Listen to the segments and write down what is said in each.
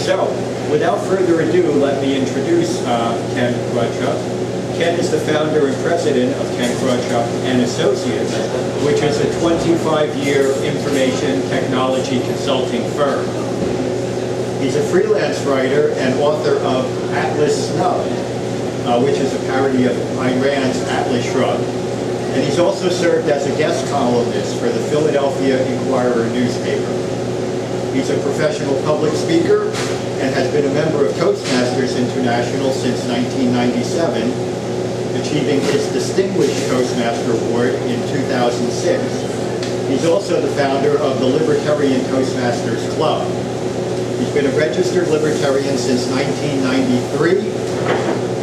So, without further ado, let me introduce Ken Krawchuk. Ken is the founder and president of Ken Krawchuk and Associates, which is a 25-year information technology consulting firm. He's a freelance writer and author of Atlas Snub, which is a parody of Iran's Atlas Shrugged. And he's also served as a guest columnist for the Philadelphia Inquirer newspaper. He's a professional public speaker and has been a member of Toastmasters International since 1997, achieving his Distinguished Toastmaster Award in 2006. He's also the founder of the Libertarian Toastmasters Club. He's been a registered libertarian since 1993.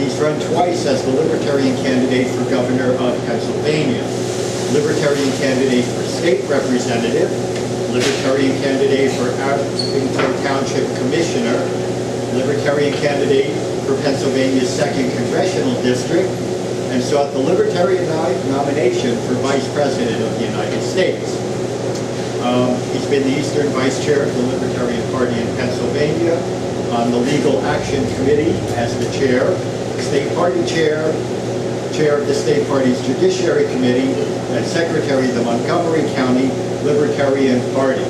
He's run twice as the Libertarian candidate for governor of Pennsylvania, Libertarian candidate for state representative, Libertarian candidate for Abington Township Commissioner, Libertarian candidate for Pennsylvania's 2nd Congressional District, and sought the Libertarian nomination for Vice President of the United States. He's been the Eastern Vice Chair of the Libertarian Party in Pennsylvania, on the Legal Action Committee as the Chair, State Party Chair, Chair of the State Party's Judiciary Committee, and Secretary of the Montgomery County Libertarian Party.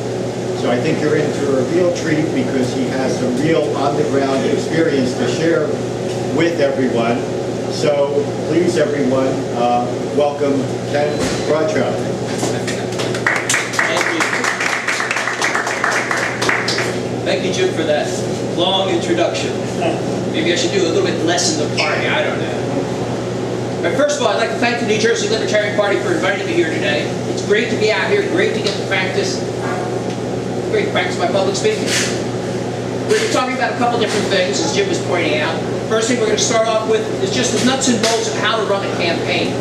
So I think you're in for a real treat because he has some real on-the-ground experience to share with everyone. So please, everyone, welcome Ken Krawchuk. Thank you. Thank you, Jim, for that long introduction. Maybe I should do a little bit less in the party, I don't know. But first of all, I'd like to thank the New Jersey Libertarian Party for inviting me here today. It's great to be out here, great to get to practice, great to practice my public speaking. We're going to be talking about a couple different things, as Jim was pointing out. First thing we're going to start off with is just the nuts and bolts of how to run a campaign.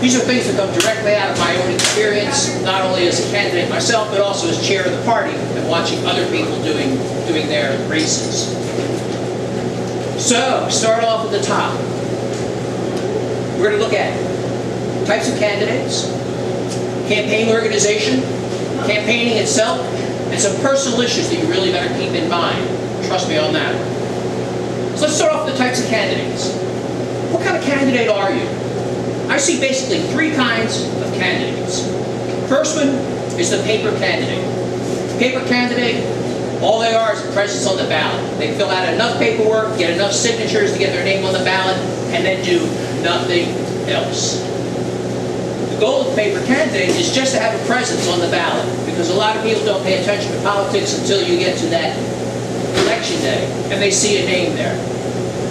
These are things that come directly out of my own experience, not only as a candidate myself, but also as chair of the party and watching other people doing their races. So, start off at the top. We're going to look at types of candidates, campaign organization, campaigning itself, and some personal issues that you really better keep in mind. Trust me on that one. So let's start off with the types of candidates. What kind of candidate are you? I see basically 3 kinds of candidates. First one is the paper candidate. Paper candidate, all they are is a presence on the ballot. They fill out enough paperwork, get enough signatures to get their name on the ballot, and then do nothing else. The goal of the paper candidate is just to have a presence on the ballot, because a lot of people don't pay attention to politics until you get to that election day, and they see a name there.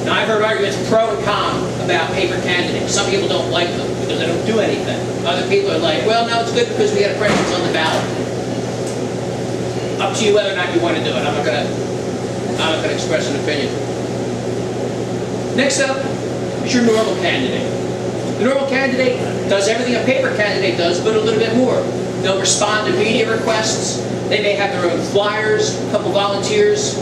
Now, I've heard arguments pro and con about paper candidates. Some people don't like them because they don't do anything. Other people are like, well, no, it's good because we got a presence on the ballot. Up to you whether or not you want to do it. I'm not going to express an opinion. Next up is your normal candidate. The normal candidate does everything a paper candidate does, but a little bit more. They'll respond to media requests. They may have their own flyers, a couple volunteers,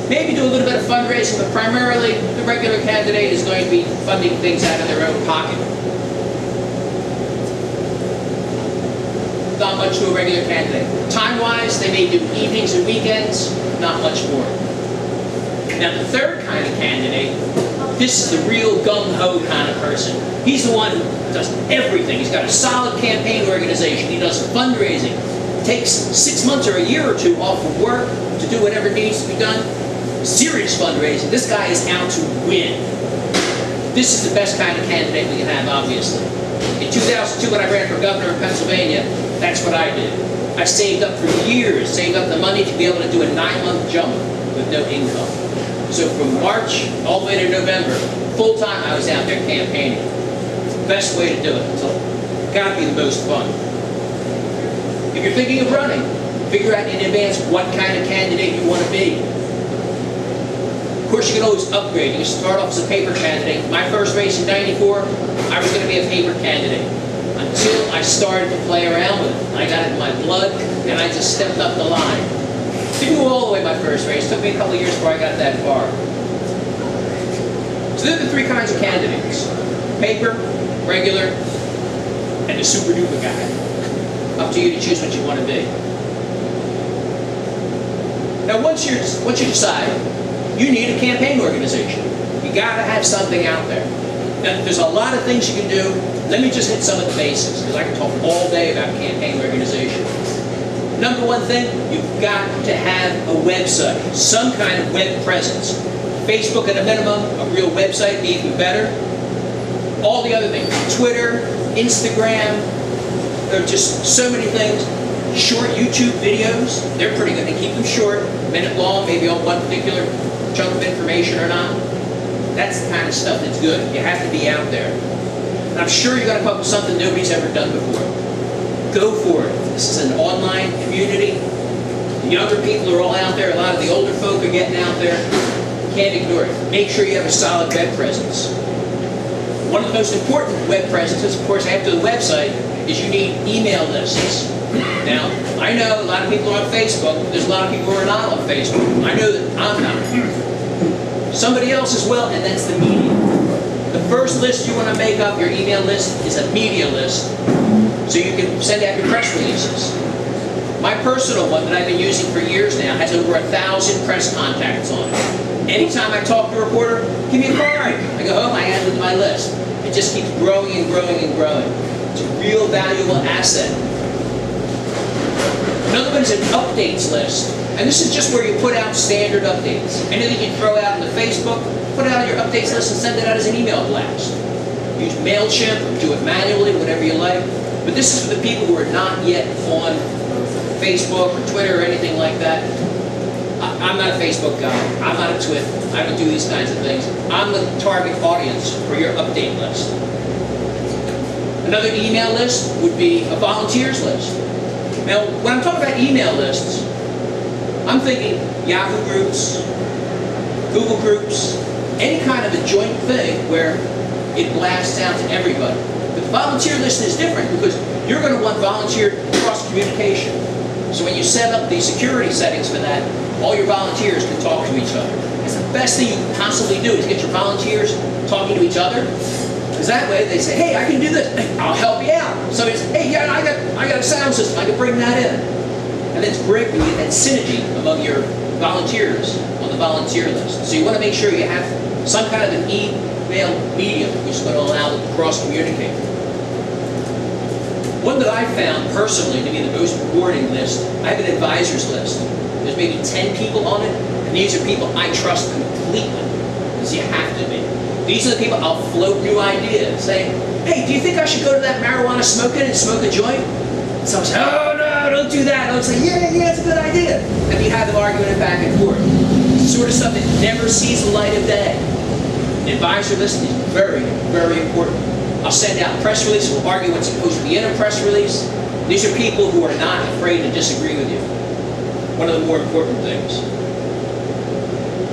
maybe do a little bit of fundraising, but primarily the regular candidate is going to be funding things out of their own pocket. Not much to a regular candidate. Time-wise, they may do evenings and weekends, not much more. Now, the third kind of candidate, this is the real gung-ho kind of person. He's the one who does everything. He's got a solid campaign organization. He does fundraising. Takes 6 months or a year or 2 off of work to do whatever needs to be done. Serious fundraising. This guy is out to win. This is the best kind of candidate we can have, obviously. In 2002, when I ran for governor of Pennsylvania, that's what I did. I saved up for years, saved up the money to be able to do a 9-month jump with no income. So from March all the way to November, full time I was out there campaigning. Best way to do it. So, gotta be the most fun. If you're thinking of running, figure out in advance what kind of candidate you want to be. Of course, you can always upgrade. You can start off as a paper candidate. My first race in '94, I was going to be a paper candidate until I started to play around with it. I got it in my blood, and I just stepped up the line. Didn't go all the way my first race. It took me a couple of years before I got that far. So there are the 3 kinds of candidates: paper, regular, and the super duper guy. Up to you to choose what you want to be. Now, once you decide you need a campaign organization. You gotta have something out there. Now, there's a lot of things you can do. Let me just hit some of the basics, because I can talk all day about campaign organization. Number one thing, you've got to have a website, some kind of web presence. Facebook at a minimum, a real website would be even better. All the other things, Twitter, Instagram, there are just so many things. Short YouTube videos, they're pretty good. They keep them short, a minute long, maybe on one particular chunk of information or not. That's the kind of stuff that's good. You have to be out there. And I'm sure you're going to come up with something nobody's ever done before. Go for it. This is an online community. The younger people are all out there. A lot of the older folk are getting out there. Can't ignore it. Make sure you have a solid web presence. One of the most important web presences, of course, after the website, is you need email lists. Now, I know a lot of people are on Facebook. There's a lot of people who are not on Facebook. I know that I'm not. Somebody else as well, and that's the media. The first list you want to make up, your email list, is a media list, so you can send out your press releases. My personal one that I've been using for years now has over 1,000 press contacts on it. Anytime I talk to a reporter, give me a card. I go home, I add it to my list. It just keeps growing and growing and growing. It's a real valuable asset. Another one is an updates list. And this is just where you put out standard updates. Anything you throw out into Facebook, put it out on your updates list and send it out as an email blast. Use MailChimp or do it manually, whatever you like. But this is for the people who are not yet on Facebook or Twitter or anything like that. I'm not a Facebook guy. I'm not a Twitter. I don't do these kinds of things. I'm the target audience for your update list. Another email list would be a volunteers list. Now, when I'm talking about email lists, I'm thinking Yahoo groups, Google groups, any kind of a joint thing where it blasts out to everybody. But the volunteer list is different because you're going to want volunteer cross-communication. So when you set up the security settings for that, all your volunteers can talk to each other. It's the best thing you can possibly do is get your volunteers talking to each other. Because that way they say, hey, I can do this. Hey, I'll help you out. Somebody says, hey, yeah, I got a sound system. I can bring that in. And it's great when you get that synergy among your volunteers on the volunteer list. So you want to make sure you have some kind of an email medium which is going to allow them to cross-communicate. One that I found personally to be the most rewarding list, I have an advisors list. There's maybe 10 people on it, and these are people I trust completely, because you have to be. These are the people I'll float new ideas, saying, hey, do you think I should go to that marijuana smoking and smoke a joint? Someone says, oh no, don't do that. And I'll say, yeah, it's a good idea. And we have them arguing it back and forth. It's the sort of stuff that never sees the light of day. An advisor list is very, very important. I'll send out press releases, we'll argue what's supposed to be in a press release. These are people who are not afraid to disagree with you. One of the more important things.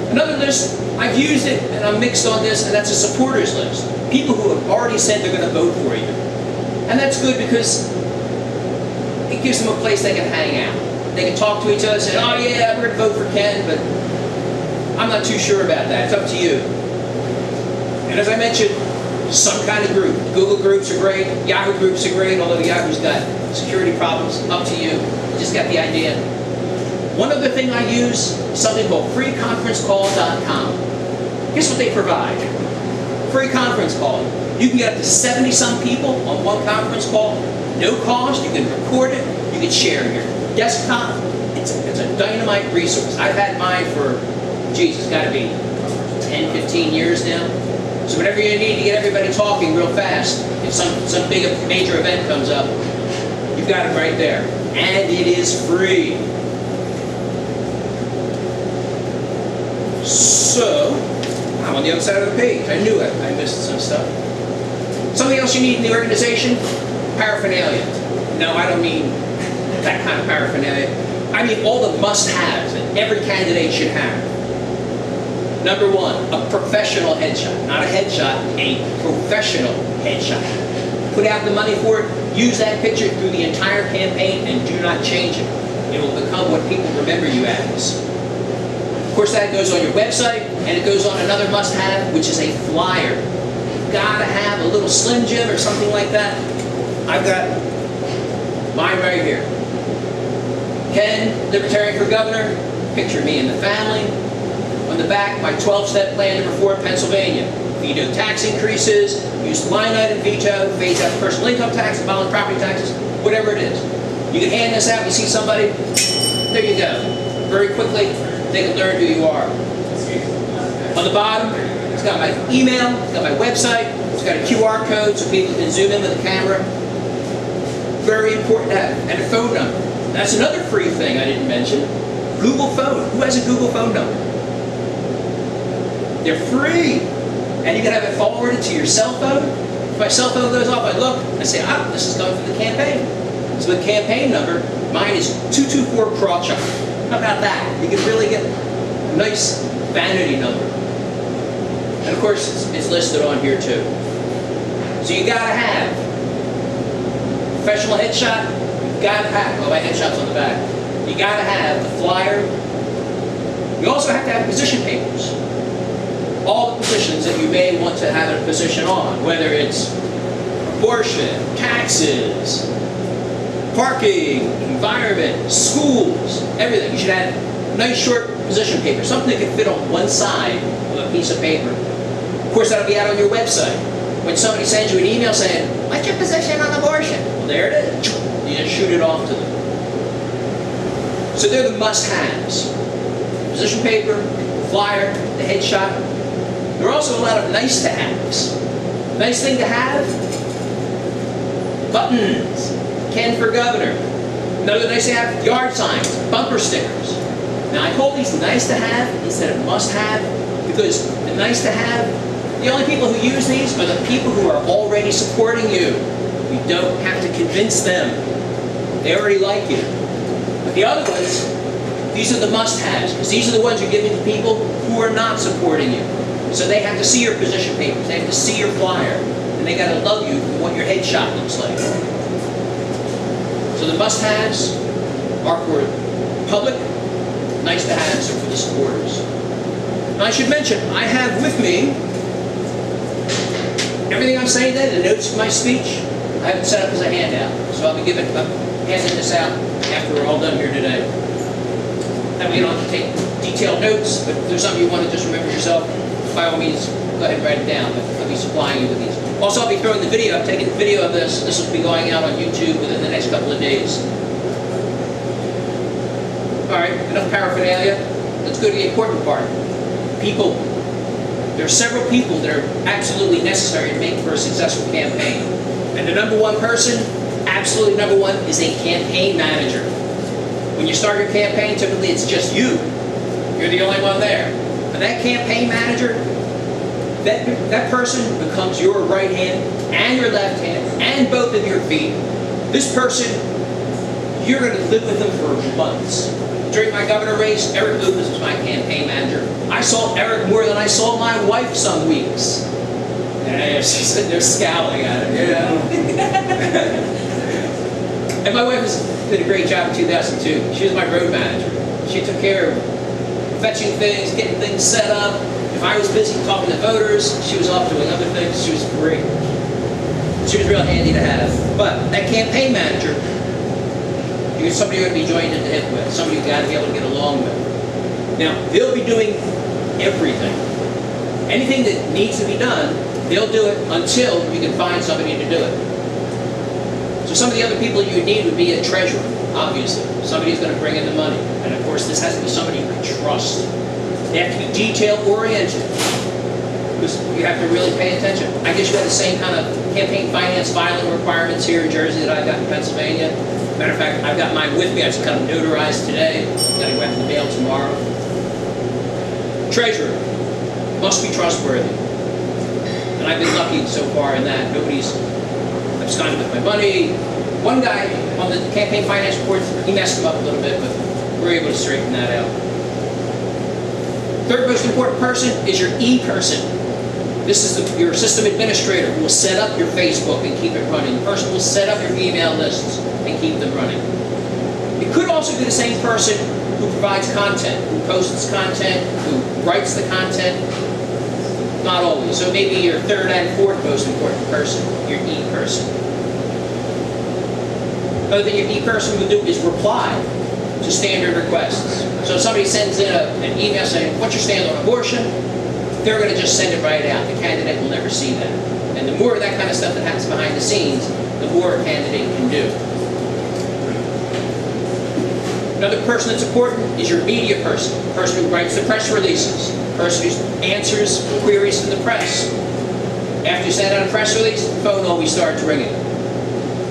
Another list, I've used it and I'm mixed on this, and that's a supporters list. People who have already said they're going to vote for you. And that's good because it gives them a place they can hang out. They can talk to each other and say, oh yeah, we're going to vote for Ken, but I'm not too sure about that. It's up to you. And as I mentioned, some kind of group. Google groups are great, Yahoo groups are great, although Yahoo's got security problems, up to you. You just got the idea. One other thing I use is something called freeconferencecall.com. Guess what they provide? Free conference call. You can get up to 70-some people on one conference call. No cost. You can record it. You can share your desktop. It's a dynamite resource. I've had mine for, geez, it's got to be 10, 15 years now. So whenever you need to get everybody talking real fast, if some big major event comes up, you've got it right there. And it is free. So, I'm on the other side of the page. I knew it. I missed some stuff. Something else you need in the organization? Paraphernalia. No, I don't mean that kind of paraphernalia. I mean all the must-haves that every candidate should have. Number one, a professional headshot. Not a headshot, a professional headshot. Put out the money for it, use that picture through the entire campaign, and do not change it. It will become what people remember you as. Of course, that goes on your website, and it goes on another must-have, which is a flyer. You've got to have a little Slim Jim or something like that. I've got mine right here. Ken, Libertarian for Governor, picture me and the family. On the the back, my 12-step plan number 4 in Pennsylvania. Veto tax increases, use line item veto, phase out personal income tax, abolish property taxes, whatever it is. You can hand this out, you see somebody, there you go. Very quickly, they can learn who you are. On the bottom, it's got my email, it's got my website, it's got a QR code so people can zoom in with the camera. Very important to have, and a phone number. That's another free thing I didn't mention. Google phone. Who has a Google phone number? They're free. And you can have it forwarded to your cell phone. If my cell phone goes off, I look, I say, this is coming from the campaign. So the campaign number, mine is 224 Krawchuk. How about that? You can really get a nice vanity number. And of course, it's listed on here too. So you gotta have professional headshot, you gotta have, my headshot's on the back. You gotta have the flyer. You also have to have position papers. All the positions that you may want to have a position on, whether it's abortion, taxes, parking, environment, schools, everything. You should have nice short position paper, something that can fit on one side of a piece of paper. Of course, that'll be out on your website. When somebody sends you an email saying, what's your position on abortion? Well, there it is. You just shoot it off to them. So they're the must-haves. Position paper, flyer, the headshot. There are also a lot of nice-to-haves. Nice thing to have, buttons. Ken for governor. Another nice to have, yard signs, bumper stickers. Now I call these nice to have instead of must have because the nice to have, the only people who use these are the people who are already supporting you. You don't have to convince them. They already like you. But the other ones, these are the must haves because these are the ones you're giving to people who are not supporting you. So they have to see your position papers, they have to see your flyer, and they got to love you for what your headshot looks like. So the must-haves are for public, nice-to-haves are for the supporters. Now I should mention, I have with me everything I'm saying today, the notes of my speech, I have it set up as a handout. So I'll be handing this out after we're all done here today. That way you don't have to take detailed notes, but if there's something you want to just remember yourself, by all means, go ahead and write it down. But I'll be supplying you with these. Also, I'll be throwing the video. I'm taking the video of this. This will be going out on YouTube within the next couple of days. All right, enough paraphernalia. Let's go to the important part. People. There are several people that are absolutely necessary to make for a successful campaign. And the number one person, absolutely number one, is a campaign manager. When you start your campaign, typically it's just you. You're the only one there. But that campaign manager, that person becomes your right hand and your left hand and both of your feet. This person, you're going to live with them for months. During my governor race, Eric Lucas was my campaign manager. I saw Eric more than I saw my wife some weeks. And she's sitting there scowling at him, you know. And my wife did a great job in 2002. She was my road manager. She took care of fetching things, getting things set up. If I was busy talking to voters, she was off doing other things. She was great. She was real handy to have. But that campaign manager, you're somebody you're going to be joined at the hip with, somebody you've got to be able to get along with. Now, they'll be doing everything. Anything that needs to be done, they'll do it until you can find somebody to do it. So some of the other people you would need would be a treasurer, obviously. Somebody who's going to bring in the money. And of course, this has to be somebody you can trust. They have to be detail-oriented, because you have to really pay attention. I guess you have the same kind of campaign finance filing requirements here in Jersey that I've got in Pennsylvania. Matter of fact, I've got mine with me. I just got them notarized today. Got to go out to the mail tomorrow. Treasurer must be trustworthy. And I've been lucky so far in that. Nobody's absconded with my money. One guy on the campaign finance reports, he messed them up a little bit, but we're able to straighten that out. Third most important person is your e-person. This is your system administrator who will set up your Facebook and keep it running. The person who will set up your email lists and keep them running. It could also be the same person who provides content, who posts content, who writes the content. Not always. So maybe your third and fourth most important person, your e-person. Another thing your e-person would do is reply to standard requests. So if somebody sends in an email saying, what's your stand on abortion? They're going to just send it right out. The candidate will never see that. And the more of that kind of stuff that happens behind the scenes, the more a candidate can do. Another person that's important is your media person. The person who writes the press releases. The person who answers queries from the press. After you send out a press release, the phone always starts ringing.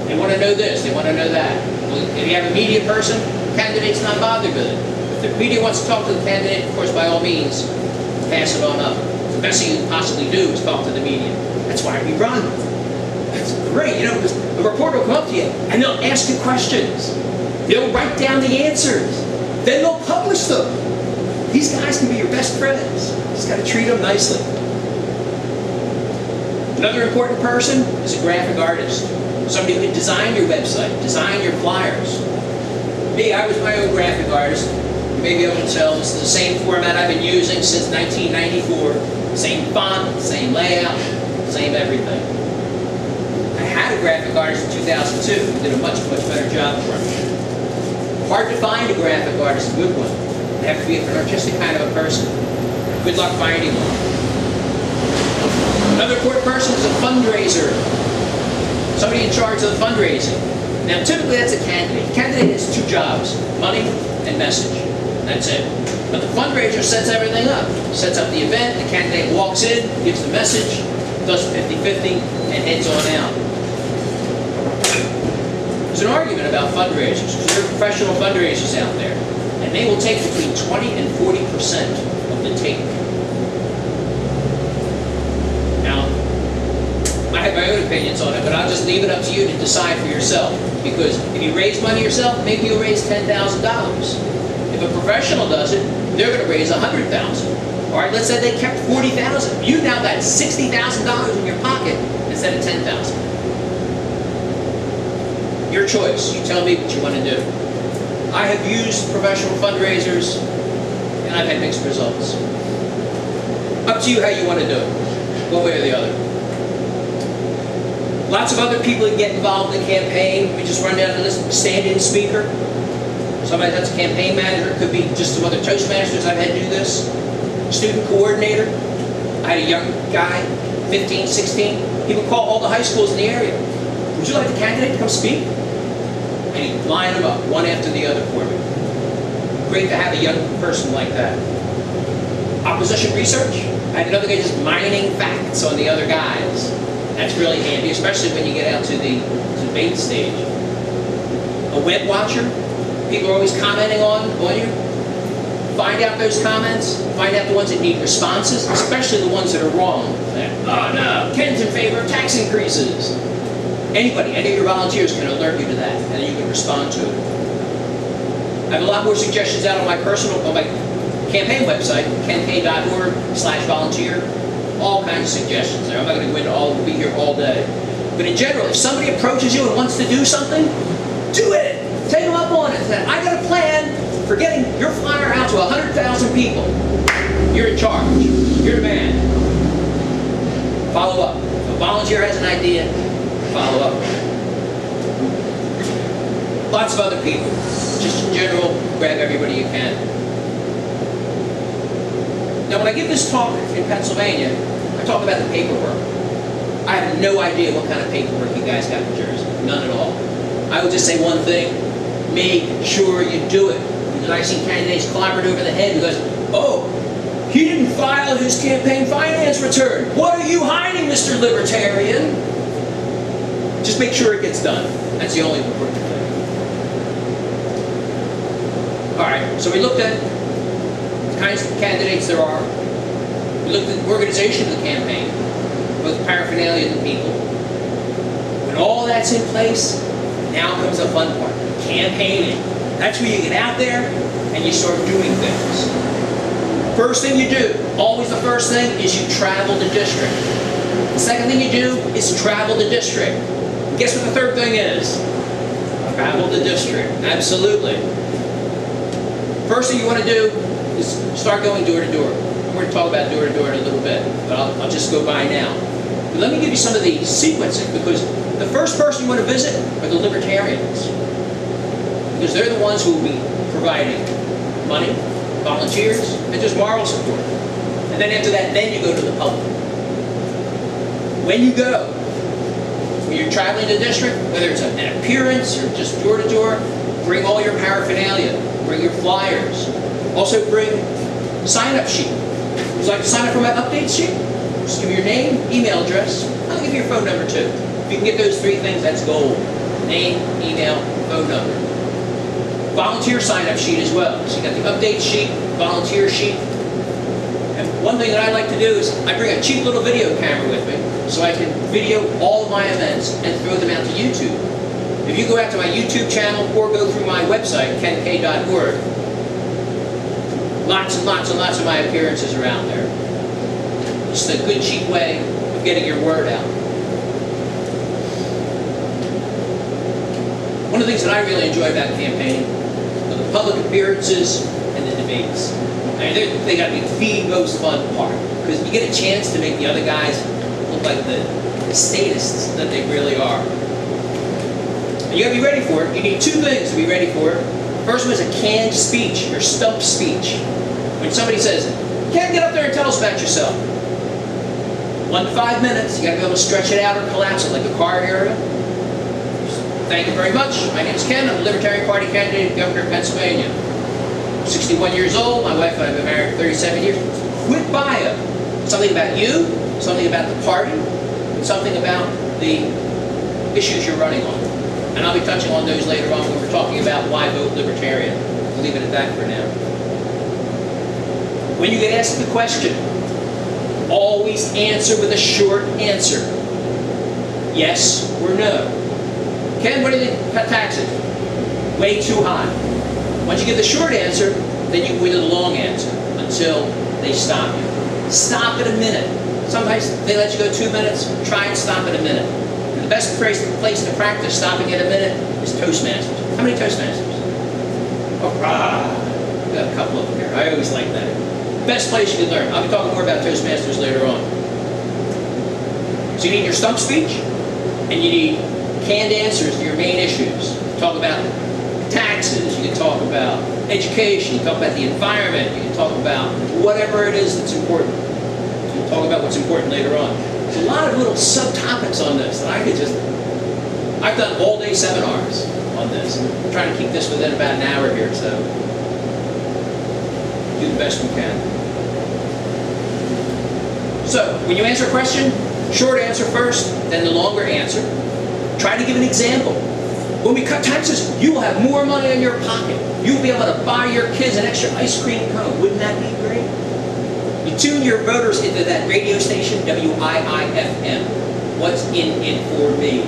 They want to know this, they want to know that. Well, if you have a media person, the candidate's not bothered with it. If the media wants to talk to the candidate, of course, by all means, pass it on up. The best thing you can possibly do is talk to the media. That's why we run. That's great, you know, because a reporter will come up to you and they'll ask you questions. They'll write down the answers. Then they'll publish them. These guys can be your best friends. You just got to treat them nicely. Another important person is a graphic artist. Somebody who can design your website, design your flyers. Me, I was my own graphic artist. You may be able to tell this is the same format I've been using since 1994. Same font, same layout, same everything. I had a graphic artist in 2002 who did a much, much better job for me. Hard to find a graphic artist, a good one. They have to be an artistic kind of a person. Good luck finding one. Another important person is a fundraiser. Somebody in charge of the fundraising. Now, typically that's a candidate. The candidate has two jobs, money and message. That's it. But the fundraiser sets everything up. Sets up the event, the candidate walks in, gives the message, does 50-50, and heads on out. There's an argument about fundraisers, because there are professional fundraisers out there, and they will take between 20 and 40% of the take. Now, I have my own opinions on it, but I'll just leave it up to you to decide for yourself. Because if you raise money yourself, maybe you'll raise $10,000. If a professional does it, they're going to raise $100,000. All right, let's say they kept $40,000. You now got $60,000 in your pocket instead of $10,000. Your choice. You tell me what you want to do. I have used professional fundraisers, and I've had mixed results. Up to you how you want to do it, one way or the other. Lots of other people that get involved in the campaign. We just run down the list. Stand-in speaker. Somebody that's a campaign manager. It could be just some other Toastmasters I've had do this. Student coordinator. I had a young guy, 15, 16. He would call all the high schools in the area. Would you like the candidate to come speak? And he'd line them up, one after the other for me. Great to have a young person like that. Opposition research. I had another guy just mining facts on the other guys. That's really handy, especially when you get out to the debate stage. A web watcher. People are always commenting on you. Find out those comments. Find out the ones that need responses, especially the ones that are wrong. Oh no, Ken's in favor of tax increases. Anybody, any of your volunteers can alert you to that, and then you can respond to it. I have a lot more suggestions out on my campaign website, kenpay.org/volunteer. All kinds of suggestions there. I'm not going to go into all, we'll be here all day. But in general, if somebody approaches you and wants to do something, do it! Take them up on it. Say, I got a plan for getting your flyer out to 100,000 people. You're in charge. You're the man. Follow up. If a volunteer has an idea, follow up. Lots of other people. Just in general, grab everybody you can. Now when I give this talk in Pennsylvania, I talk about the paperwork. I have no idea what kind of paperwork you guys got in Jersey. None at all. I would just say one thing. Make sure you do it. Because I've seen candidates clobbered over the head because, oh, he didn't file his campaign finance return. What are you hiding, Mr. Libertarian? Just make sure it gets done. That's the only important thing. All right, so we looked at the kinds of candidates there are. We looked at the organization of the campaign, both paraphernalia and the people. When all that's in place, now comes the fun part, campaigning. That's where you get out there and you start doing things. First thing you do, always the first thing, is you travel the district. The second thing you do is travel the district. And guess what the third thing is? Travel the district. Absolutely. First thing you want to do is start going door to door. We're going to talk about door to door in a little bit, but I'll just go by now. But let me give you some of the sequencing, because the first person you want to visit are the libertarians. Because they're the ones who will be providing money, volunteers, and just moral support. And then after that, then you go to the public. When you go, when you're traveling the district, whether it's an appearance or just door to door, bring all your paraphernalia, bring your flyers. Also bring sign-up sheet. Would you like to sign up for my update sheet? Just give me your name, email address. I'll give you your phone number too. If you can get those three things, that's gold. Name, email, phone number. Volunteer sign-up sheet as well. So you got the update sheet, volunteer sheet. And one thing that I like to do is I bring a cheap little video camera with me so I can video all of my events and throw them out to YouTube. If you go out to my YouTube channel or go through my website, kenk.org, lots and lots and lots of my appearances are out there. Just a good, cheap way of getting your word out. One of the things that I really enjoy about campaigning are the public appearances and the debates. I mean, they got to be the most fun part because you get a chance to make the other guys look like the statists that they really are. And you got to be ready for it. You need two things to be ready for it. First one is a canned speech, your stump speech. When somebody says, "Ken, get up there and tell us about yourself." 1 to 5 minutes. You got to be able to stretch it out or collapse it like a car area. Thank you very much. My name is Ken. I'm the Libertarian Party candidate for governor of Pennsylvania. 61 years old. My wife and I have been married for 37 years. Quick bio. Something about you, something about the party, and something about the issues you're running on. And I'll be touching on those later on when we're talking about why vote Libertarian. We'll leave it at that for now. When you get asked the question, always answer with a short answer. Yes or no. Ken, what do you think about taxes? Way too high. Once you give the short answer, then you go into the long answer until they stop you. Stop at a minute. Sometimes they let you go 2 minutes. Try and stop at a minute. And the best place to practice stopping at a minute is Toastmasters. How many Toastmasters? Hurrah! We've got a couple of them here. I always like that. Best place you can learn. I'll be talking more about Toastmasters later on. So you need your stump speech, and you need canned answers to your main issues. Talk about taxes, you can talk about education, you can talk about the environment, you can talk about whatever it is that's important. We'll talk about what's important later on. There's a lot of little subtopics on this that I've done all-day seminars on this. I'm trying to keep this within about an hour here, so do the best we can. So, when you answer a question, short answer first, then the longer answer. Try to give an example. When we cut taxes, you will have more money in your pocket. You'll be able to buy your kids an extra ice cream cone. Wouldn't that be great? You tune your voters into that radio station, WIIFM. What's in it for me?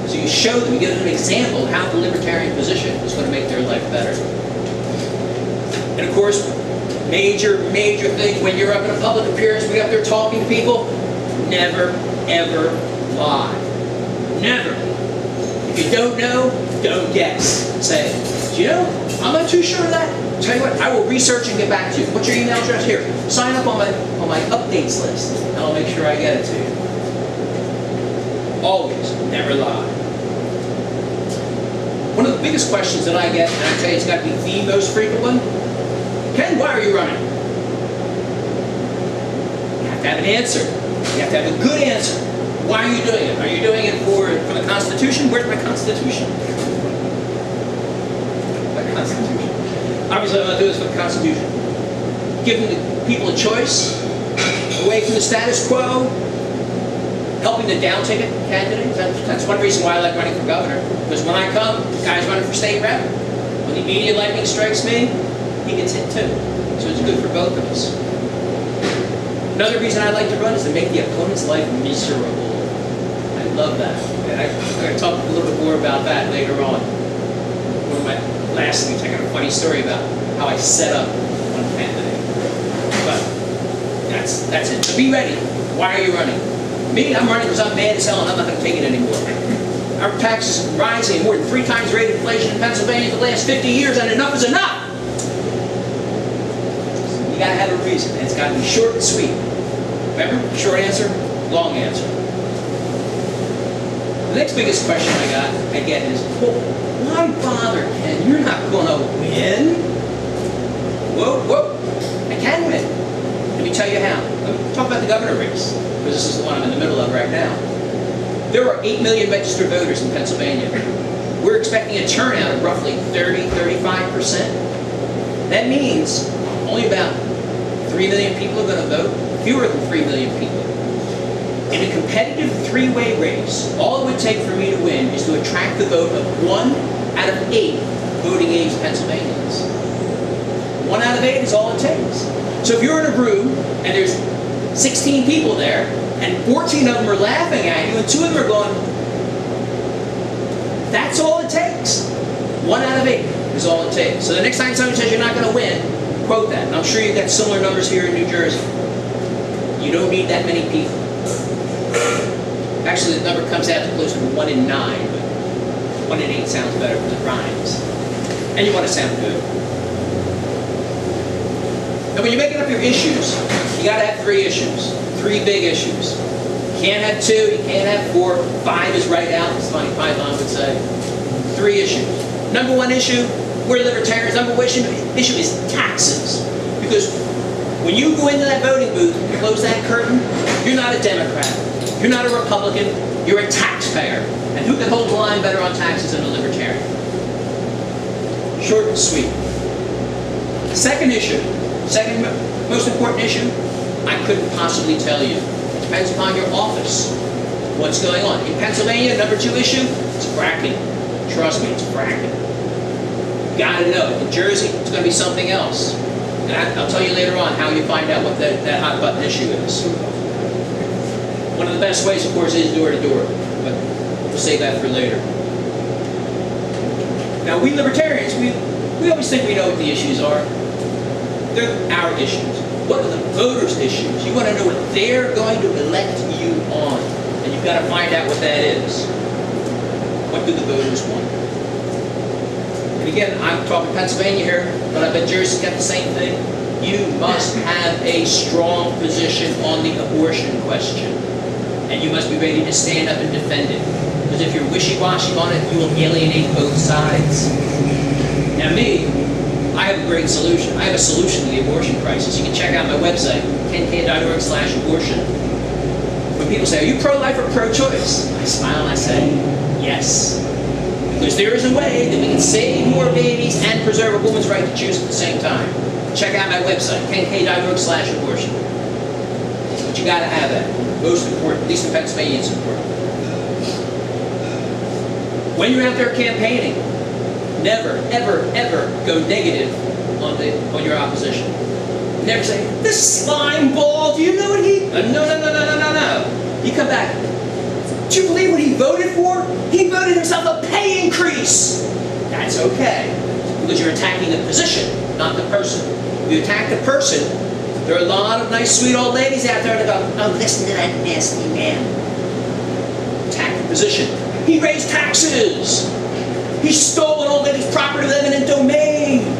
So you show them, you give them an example of how the libertarian position is going to make their life better. And of course, major thing when you're up in a public appearance, we up there talking to people, never, ever lie. Never. If you don't know, don't guess. Say, do you know? I'm not too sure of that. Tell you what, I will research and get back to you. What's your email address? Here, sign up on my updates list, and I'll make sure I get it to you. Always, never lie. One of the biggest questions that I get, and I tell you it's got to be the most frequent one, Ken, why are you running? You have to have an answer. You have to have a good answer. Why are you doing it? Are you doing it for the Constitution? Where's my Constitution? My Constitution. Obviously, I'm going to do this for the Constitution. Giving the people a choice, away from the status quo, helping the down-ticket candidates. That's one reason why I like running for governor. Because when I come, the guy's running for state rep. When the media lightning strikes me, he gets hit too. So it's good for both of us. Another reason I like to run is to make the opponent's life miserable. I love that. And I'm going to talk a little bit more about that later on. One of my last things, I got a funny story about how I set up one candidate. But that's it. So be ready. Why are you running? Me, I'm running because I'm mad as hell and I'm not going to take it anymore. Our taxes are rising more than 3 times the rate of inflation in Pennsylvania in the last 50 years, and enough is enough! You gotta have a reason, and it's gotta be short and sweet. Remember? Short answer, long answer. The next biggest question I get is, well, why bother, Ken? You're not gonna win. Whoa, whoa, I can win. Let me tell you how. Let me talk about the governor race, because this is the one I'm in the middle of right now. There are 8 million registered voters in Pennsylvania. We're expecting a turnout of roughly 30–35%. That means only about 3 million people are going to vote, fewer than 3 million people. In a competitive three-way race, all it would take for me to win is to attract the vote of 1 out of 8 voting-age Pennsylvanians. 1 out of 8 is all it takes. So if you're in a room and there's 16 people there, and 14 of them are laughing at you, and 2 of them are going, that's all it takes. 1 out of 8 is all it takes. So the next time someone says you're not going to win, quote that. And I'm sure you've got similar numbers here in New Jersey. You don't need that many people. Actually, the number comes out to closer to 1 in 9, but 1 in 8 sounds better because it rhymes. And you want to sound good. Now, when you're making up your issues, you got to have 3 issues. 3 big issues. You can't have 2, you can't have 4, 5 is right out, as Monty Python would say. 3 issues. Number 1 issue, we're libertarians. Number 1 issue is taxes. Because when you go into that voting booth and close that curtain, you're not a Democrat. You're not a Republican. You're a taxpayer. And who can hold the line better on taxes than a libertarian? Short and sweet. Second issue, second most important issue, I couldn't possibly tell you. It depends upon your office. What's going on? In Pennsylvania, number 2 issue, it's fracking. Trust me, it's fracking. You gotta know. In Jersey, it's gonna be something else. And I'll tell you later on how you find out what that hot button issue is. One of the best ways, of course, is door to door, but we'll save that for later. Now, we libertarians, we always think we know what the issues are. They're our issues. What are the voters' issues? You want to know what they're going to elect you on, and you've got to find out what that is. What do the voters want? And again, I'm talking Pennsylvania here, but I bet Jersey's got the same thing. You must have a strong position on the abortion question. And you must be ready to stand up and defend it. Because if you're wishy-washy on it, you will alienate both sides. Now me, I have a great solution. I have a solution to the abortion crisis. You can check out my website, kenk.org/abortion. When people say, are you pro-life or pro-choice? I smile and I say, yes. Because there is a way that we can save more babies and preserve a woman's right to choose at the same time. Check out my website, kenk.org/abortion. But you gotta have that. Most important, at least in Pennsylvania, it's important. When you're out there campaigning, never, ever, ever go negative on your opposition. Never say, this slime ball, do you know what he... No. You come back, do you believe what he voted for? He voted himself a pay increase. That's okay, because you're attacking the position, not the person. If you attack the person, there are a lot of nice, sweet old ladies out there that go, oh, listen to that nasty man. Attack the position. He raised taxes. He stole an old lady's property of eminent domain.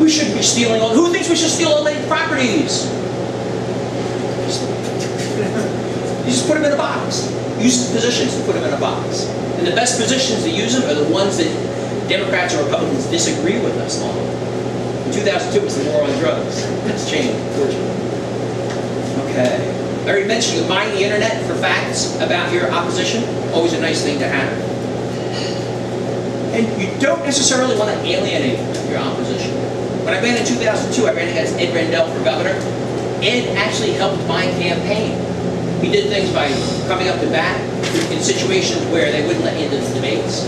We shouldn't be stealing all... Who thinks we should steal old ladies' properties? You just put them in a box. Use the positions to put them in a box. And the best positions to use them are the ones that Democrats or Republicans disagree with us on. In 2002, it was the war on drugs. That's changed, unfortunately. Okay. I already mentioned you mine the internet for facts about your opposition. Always a nice thing to have. And you don't necessarily want to alienate your opposition. When I ran in 2002, I ran against Ed Rendell for governor. Ed actually helped my campaign. He did things by coming up to bat in situations where they wouldn't let me into the debates.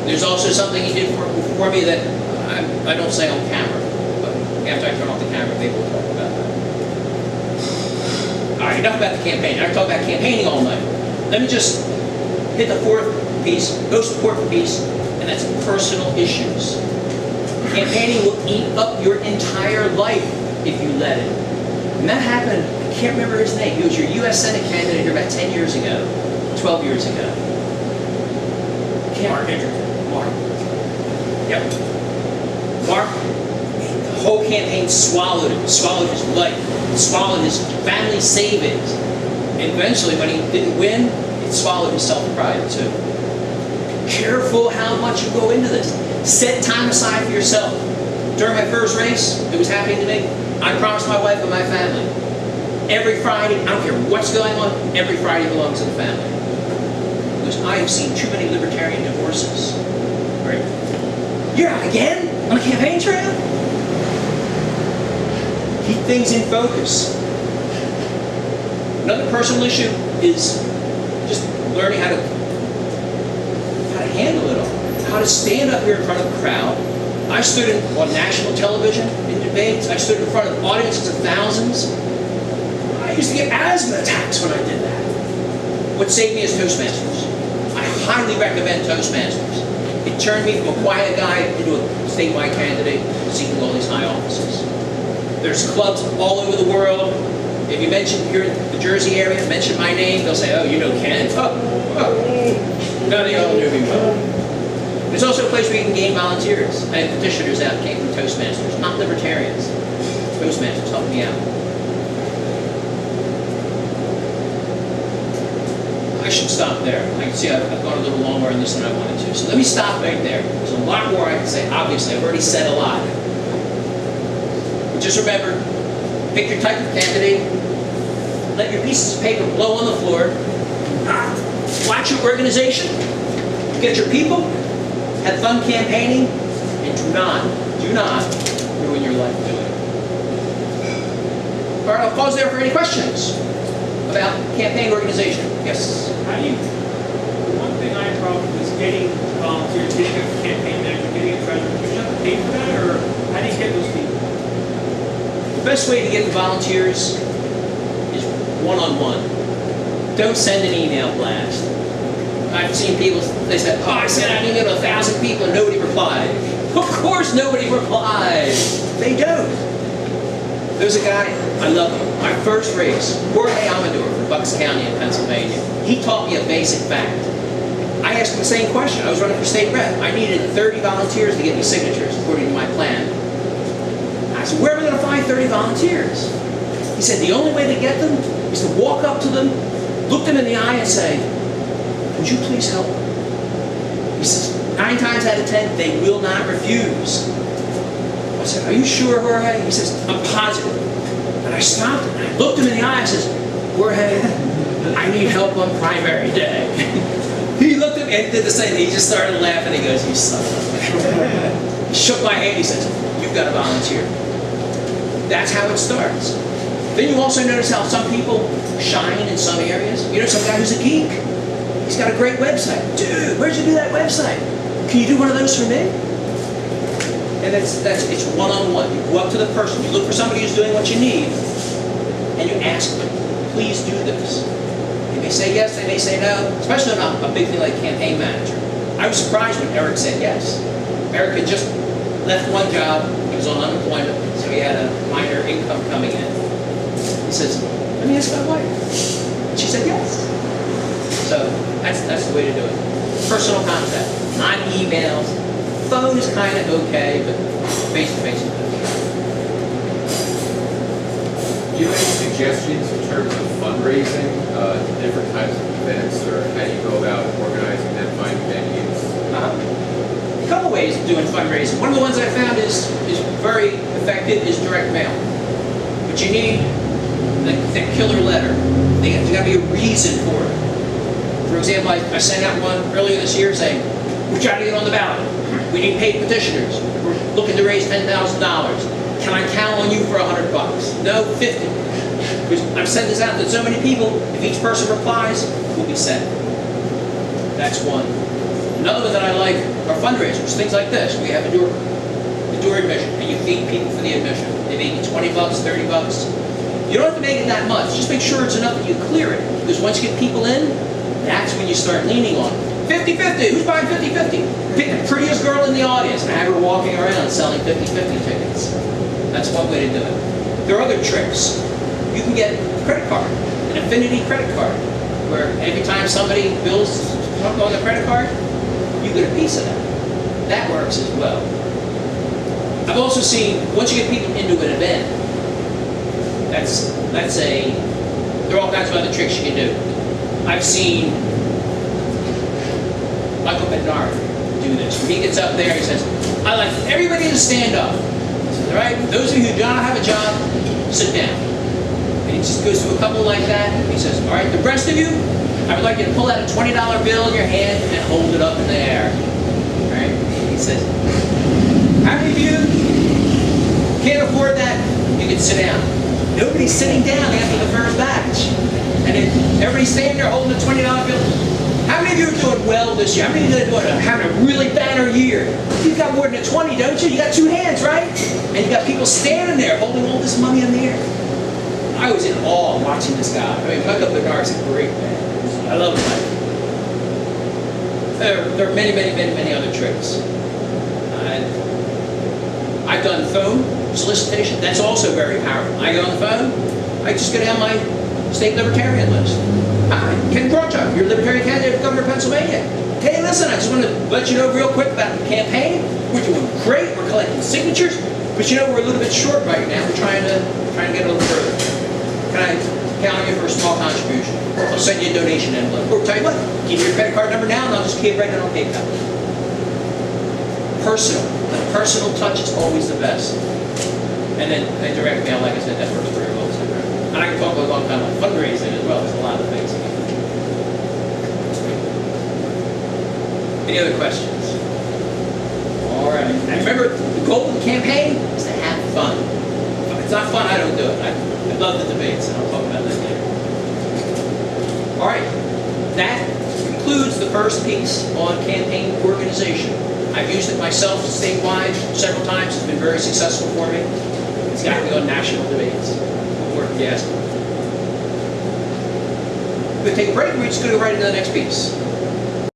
There's also something he did for me that I don't say on camera. After I turn off the camera, maybe we'll talk about that. All right, enough about the campaign. I talk about campaigning all night. Let me just hit the 4th piece, most important piece, and that's personal issues. Campaigning will eat up your entire life if you let it. And that happened, I can't remember his name. He was your U.S. Senate candidate here about 10 years ago, 12 years ago. Mark. Yep. Mark. The whole campaign swallowed him, swallowed his life, swallowed his family savings. And eventually, when he didn't win, it swallowed his self-pride too. Be careful how much you go into this. Set time aside for yourself. During my first race, it was happening to me. I promised my wife and my family, every Friday, I don't care what's going on, every Friday belongs to the family. Because I have seen too many libertarian divorces. Right? You're out again? On a campaign trail? Keep things in focus. Another personal issue is just learning how to handle it all. How to stand up here in front of a crowd. I stood on national television in debates. I stood in front of audiences of thousands. I used to get asthma attacks when I did that. What saved me is Toastmasters. I highly recommend Toastmasters. It turned me from a quiet guy into a statewide candidate seeking all these high offices. There's clubs all over the world. If you mention you're in the Jersey area, mention my name, they'll say, oh, you know Ken. Oh. None of y'all knew me well. There's also a place where you can gain volunteers. I had petitioners out came from Toastmasters, not libertarians. Toastmasters helped me out. I should stop there. I can see I've gone a little longer on this than I wanted to. So let me stop right there. There's a lot more I can say. Obviously, I've already said a lot. But just remember, pick your type of candidate. Let your pieces of paper blow on the floor. Watch your organization. Get your people. Have fun campaigning. And do not ruin your life doing it. All right, I'll pause there for any questions about campaign organization. Yes? How do you, one thing I have a problem with is getting volunteers, getting a campaign manager, getting a treasurer. Do you have to pay for that, or how do you get those people? The best way to get the volunteers is one-on-one. Don't send an email blast. I've seen people, they said, oh, I sent out an email to 1,000 people and nobody replied. Of course nobody replied. They don't. There's a guy, I love him. My first race, Jorge Amador from Bucks County in Pennsylvania. He taught me a basic fact. I asked him the same question. I was running for state rep. I needed 30 volunteers to get me signatures according to my plan. I said, where am I going to find 30 volunteers? He said, the only way to get them is to walk up to them, look them in the eye and say, would you please help? He says, 9 times out of 10, they will not refuse. I said, are you sure, Jorge? He says, I'm positive. And I stopped and I looked him in the eye and says, Jorge, I need help on primary day. He looked at me and did the same thing. He just started laughing. He goes, you son of a... He shook my hand. He says, you've got to volunteer. That's how it starts. Then you also notice how some people shine in some areas. You know some guy who's a geek. He's got a great website. Dude, where'd you do that website? Can you do one of those for me? And it's one-on-one. You go up to the person, you look for somebody who's doing what you need, and you ask them, please do this. They may say yes, they may say no, especially on a big thing like campaign manager. I was surprised when Eric said yes. Eric had just left one job, he was on unemployment, so he had a minor income coming in. He says, let me ask my wife. And she said yes. So that's the way to do it. Personal contact, not emails. Phone is kind of okay, but face-to-face is better. Do you have any suggestions in terms of fundraising, different types of events, or how do you go about organizing them, finding venues? A couple ways of doing fundraising. One of the ones I found is very effective is direct mail. But you need that killer letter. There's got to be a reason for it. For example, I sent out one earlier this year saying, we're trying to get on the ballot. We need paid petitioners. We're looking to raise $10,000. Can I count on you for $100? No, 50. Because I've sent this out to so many people, if each person replies, we'll be set. That's one. Another one that I like are fundraisers, things like this. We have a door admission, and you feed people for the admission. They may be $20, $30. You don't have to make it that much. Just make sure it's enough that you clear it. Because once you get people in, that's when you start leaning on it. 50-50, who's buying 50-50? Pick the prettiest girl in the audience and have her walking around selling 50-50 tickets. That's one way to do it. There are other tricks. You can get a credit card, an affinity credit card, where every time somebody bills something on the credit card, you get a piece of that. That works as well. I've also seen, once you get people into an event, there are all kinds of other tricks you can do. I've seen Michael Bednar do this. When he gets up there, he says, I'd like everybody to stand up. all right, those of you who do not have a job, sit down. And he just goes through a couple like that. He says, all right, the rest of you, I would like you to pull out a $20 bill in your hand and hold it up in the air. All right? He says, how many of you can't afford that? You can sit down. Nobody's sitting down after the first batch. And then everybody's standing there holding a $20 bill. How many of you are doing well this year? How many of you are having a really banner year? You've got more than a 20, don't you? You got two hands, right? And you got people standing there holding all this money in the air. I was in awe watching this guy. I mean, Michael Bernard's a great man. I love him. There are many other tricks. I've done phone solicitation. That's also very powerful. I get on the phone. I just go down my state libertarian list. Hi, Ken Krawchuk, you're Libertarian candidate for governor of Pennsylvania. Hey, listen, I just want to let you know real quick about the campaign. We're doing great. We're collecting signatures, but you know we're a little bit short right now. We're trying to get a little further. Can I count on you for a small contribution? I'll send you a donation envelope. Or tell you what, give me your credit card number now, and I'll just keep it right on PayPal. Personal. The personal touch is always the best. And then direct mail, like I said, that works very well too. And I can talk a long time about fundraising as well. There's a lot of things. Any other questions? All right. And remember, the goal of the campaign is to have fun. If it's not fun, I don't do it. I love the debates, and I'll talk about that later. All right. That concludes the first piece on campaign organization. I've used it myself statewide several times. It's been very successful for me. It's got me on national debates. Work, yes. We're going to take a break. We're just going to go right into the next piece.